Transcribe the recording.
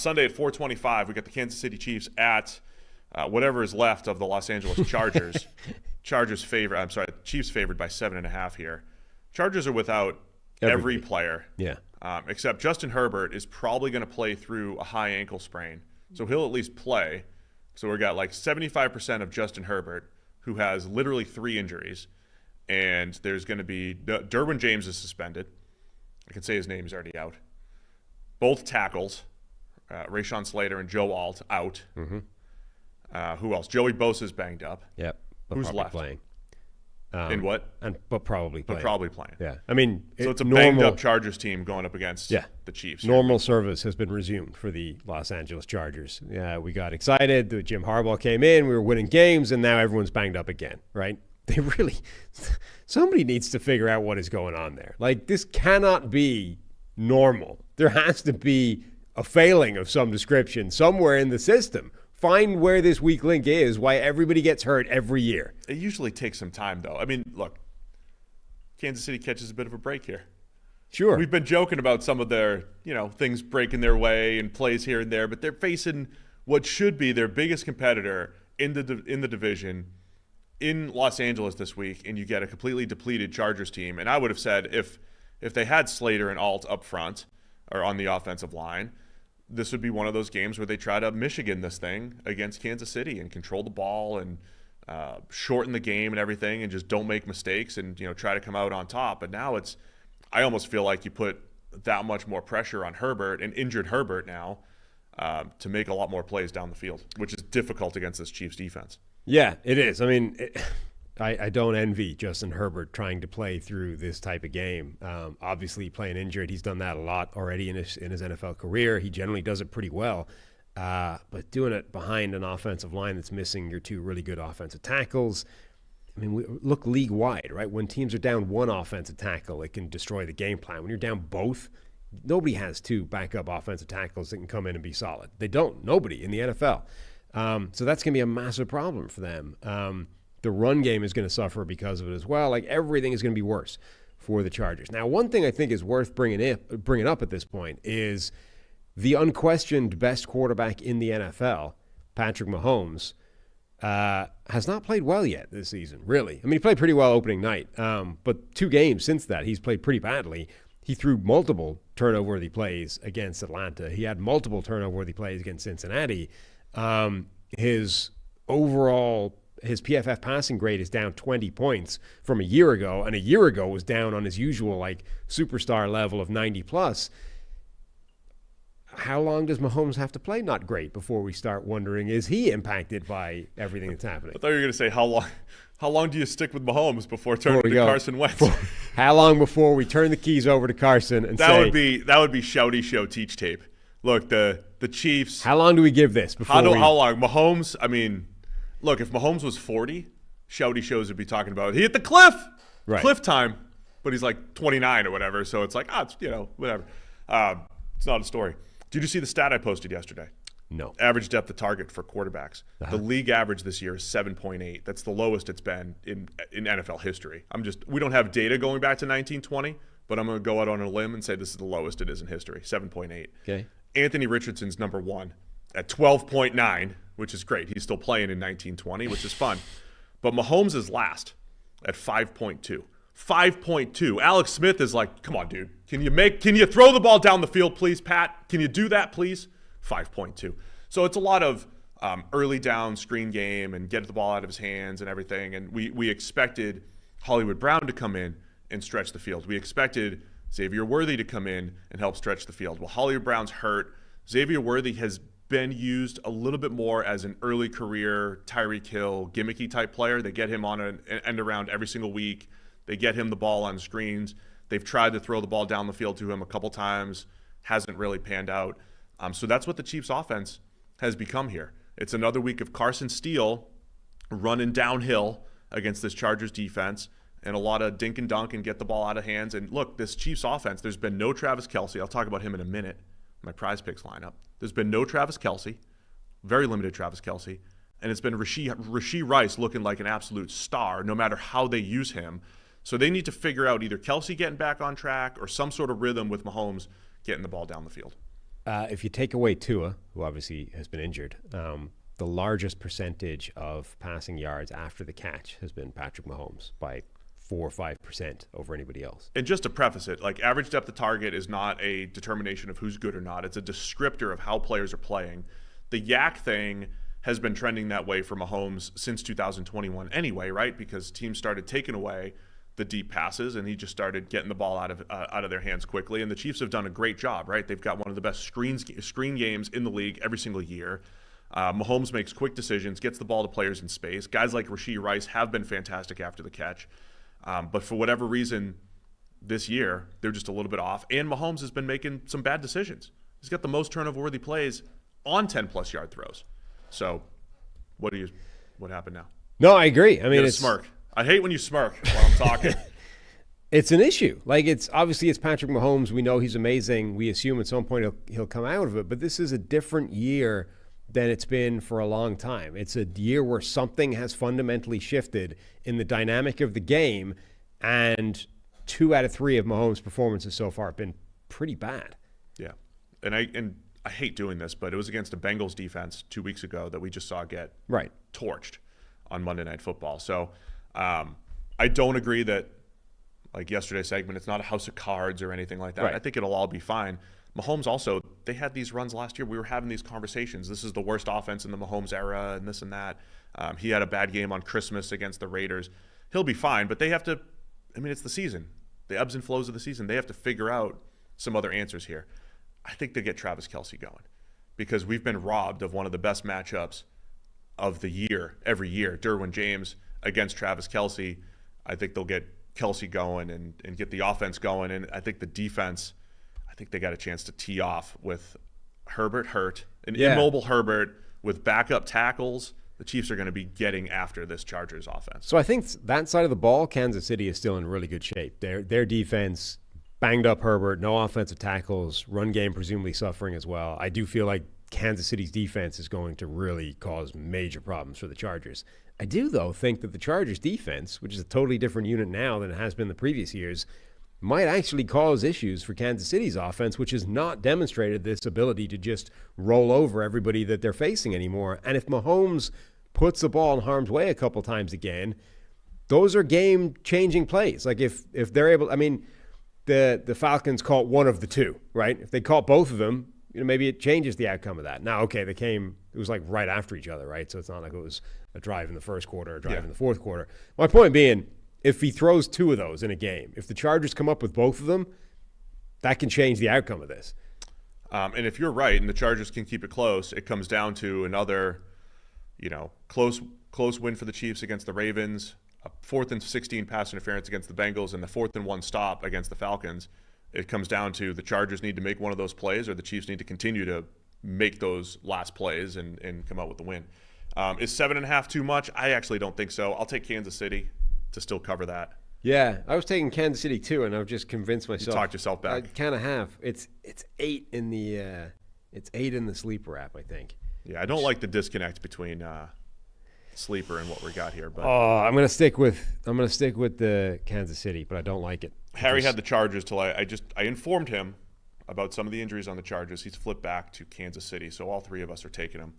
Sunday at 4:25, we got the Kansas City Chiefs at whatever is left of the Los Angeles Chargers. Chiefs favored by 7.5 here. Chargers are without every player. Yeah. Except Justin Herbert is probably going to play through a high ankle sprain. So he'll at least play. So we got like 75% of Justin Herbert, who has literally 3 injuries. And there's going to be Derwin James is suspended. I can say his name is already out. Both tackles, Rashawn Slater and Joe Alt, out. Mm-hmm. Who else? Joey Bosa's banged up. Yep. Who's left? Playing. In what? But probably playing. But probably playing. Yeah. I mean, so it's a banged-up Chargers team going up against the Chiefs. Normal service has been resumed for the Los Angeles Chargers. Yeah, we got excited. Jim Harbaugh came in. We were winning games, and now everyone's banged up again, right? They really – somebody needs to figure out what is going on there. Like, this cannot be normal. There has to be a failing of some description somewhere in the system. Find where this weak link is, why everybody gets hurt every year. It usually takes some time, though. I mean, look, Kansas City catches a bit of a break here. Sure. We've been joking about some of their, things breaking their way and plays here and there, but they're facing what should be their biggest competitor in the division in Los Angeles this week, and you get a completely depleted Chargers team. And I would have said if they had Slater and Alt up front or on the offensive line, this would be one of those games where they try to Michigan this thing against Kansas City and control the ball and shorten the game and everything and just don't make mistakes and try to come out on top. But now I almost feel like you put that much more pressure on Herbert, and injured Herbert now, to make a lot more plays down the field, which is difficult against this Chiefs defense. Yeah, it is. I mean, I don't envy Justin Herbert trying to play through this type of game. Obviously, playing injured, he's done that a lot already in his NFL career. He generally does it pretty well. But doing it behind an offensive line that's missing your 2 really good offensive tackles, I mean, we look league-wide, right? When teams are down 1 offensive tackle, it can destroy the game plan. When you're down both, nobody has 2 backup offensive tackles that can come in and be solid. They don't. Nobody in the NFL. So that's going to be a massive problem for them. The run game is going to suffer because of it as well. Like, everything is going to be worse for the Chargers. Now, one thing I think is worth bringing up at this point is the unquestioned best quarterback in the NFL, Patrick Mahomes, has not played well yet this season, really. I mean, he played pretty well opening night, but 2 games since that, he's played pretty badly. He threw multiple turnover-worthy plays against Atlanta. He had multiple turnover-worthy plays against Cincinnati. His PFF passing grade is down 20 points from a year ago, and a year ago was down on his usual superstar level of 90+. How long does Mahomes have to play not great before we start wondering, is he impacted by everything that's happening? I thought you were going to say how long do you stick with Mahomes before turning to Carson Wentz? How long before we turn the keys over to Carson and that would be shouty show teach tape. Look, the Chiefs. How long do we give this before how long? Mahomes, I mean, look, if Mahomes was 40, shouty shows would be talking about he hit the cliff. Right. Cliff time. But he's like 29 or whatever, so it's like, it's whatever. It's not a story. Did you see the stat I posted yesterday? No. Average depth of target for quarterbacks. The league average this year is 7.8. That's the lowest it's been in NFL history. We don't have data going back to 1920, but I'm going to go out on a limb and say this is the lowest it is in history, 7.8. Okay. Anthony Richardson's number 1 at 12.9, which is great. He's still playing in 1920, which is fun. But Mahomes is last at 5.2. 5.2. Alex Smith is like, come on, dude. Can you throw the ball down the field, please, Pat? Can you do that, please? 5.2. So it's a lot of early down screen game and get the ball out of his hands and everything. And we expected Hollywood Brown to come in and stretch the field. We expected Xavier Worthy to come in and help stretch the field. Well, Hollywood Brown's hurt. Xavier Worthy has been used a little bit more as an early career Tyreek Hill gimmicky type player. They get him on an end around every single week. They get him the ball on screens. They've tried to throw the ball down the field to him a couple times. Hasn't really panned out. So that's what the Chiefs offense has become here. It's another week of Carson Steele running downhill against this Chargers defense and a lot of dink and dunk and get the ball out of hands. And look, this Chiefs offense, there's been no Travis Kelce. I'll talk about him in a minute, my prize picks lineup. There's been no Travis Kelce, very limited Travis Kelce. And it's been Rashee Rice looking like an absolute star no matter how they use him. So they need to figure out either Kelce getting back on track or some sort of rhythm with Mahomes getting the ball down the field. If you take away Tua, who obviously has been injured, the largest percentage of passing yards after the catch has been Patrick Mahomes by 4 or 5% over anybody else. And just to preface it, like average depth of target is not a determination of who's good or not. It's a descriptor of how players are playing. The yak thing has been trending that way for Mahomes since 2021 anyway, right? Because teams started taking away the deep passes, and he just started getting the ball out of their hands quickly. And the Chiefs have done a great job, right? They've got one of the best screen games in the league every single year. Mahomes makes quick decisions, gets the ball to players in space. Guys like Rashee Rice have been fantastic after the catch. But for whatever reason this year, they're just a little bit off. And Mahomes has been making some bad decisions. He's got the most turnover-worthy plays on 10-plus yard throws. So what happened now? No, I agree. I mean, it's smirk. I hate when you smirk while I'm talking. It's an issue. Like, it's Patrick Mahomes. We know he's amazing. We assume at some point he'll come out of it. But this is a different year than it's been for a long time. It's a year where something has fundamentally shifted in the dynamic of the game, and 2 out of 3 of Mahomes' performances so far have been pretty bad. Yeah, and I hate doing this, but it was against a Bengals defense 2 weeks ago that we just saw get torched on Monday Night Football. So I don't agree that, like yesterday's segment, it's not a house of cards or anything like that. Right. I think it'll all be fine. Mahomes also, they had these runs last year. We were having these conversations. This is the worst offense in the Mahomes era and this and that. He had a bad game on Christmas against the Raiders. He'll be fine, but they have to, I mean, it's the season. The ebbs and flows of the season. They have to figure out some other answers here. I think they get Travis Kelce going because we've been robbed of one of the best matchups of the year every year. Derwin James against Travis Kelce. I think they'll get Kelce going and get the offense going. And I think the defense, I think they got a chance to tee off with Herbert hurt, an immobile Herbert with backup tackles. The Chiefs are going to be getting after this Chargers offense. So I think that side of the ball, Kansas City is still in really good shape. Their defense banged up Herbert, no offensive tackles, run game presumably suffering as well. I do feel like Kansas City's defense is going to really cause major problems for the Chargers. I do, though, think that the Chargers defense, which is a totally different unit now than it has been the previous years, might actually cause issues for Kansas City's offense, which has not demonstrated this ability to just roll over everybody that they're facing anymore. And if Mahomes puts the ball in harm's way a couple times again, those are game-changing plays. Like if they're able, I mean, the Falcons caught one of the two, right? If they caught both of them, maybe it changes the outcome of that. Now, okay, it was like right after each other, right? So it's not like it was a drive in the first quarter, a drive in the fourth quarter. My point being, if he throws 2 of those in a game, if the Chargers come up with both of them, that can change the outcome of this. And if you're right and the Chargers can keep it close, it comes down to another, close win for the Chiefs against the Ravens, a 4th and 16 pass interference against the Bengals, and the 4th and 1 stop against the Falcons. It comes down to the Chargers need to make one of those plays, or the Chiefs need to continue to make those last plays and come out with the win. Is 7.5 too much? I actually don't think so. I'll take Kansas City to still cover that. Yeah, I was taking Kansas City too, and I've just convinced myself. You talked yourself back. I kind of have. It's 8 in the sleeper app, I think. Yeah, I don't like the disconnect between sleeper and what we got here. But I'm gonna stick with the Kansas City, but I don't like it. Harry had the Chargers till I informed him about some of the injuries on the Chargers. He's flipped back to Kansas City, so all 3 of us are taking him.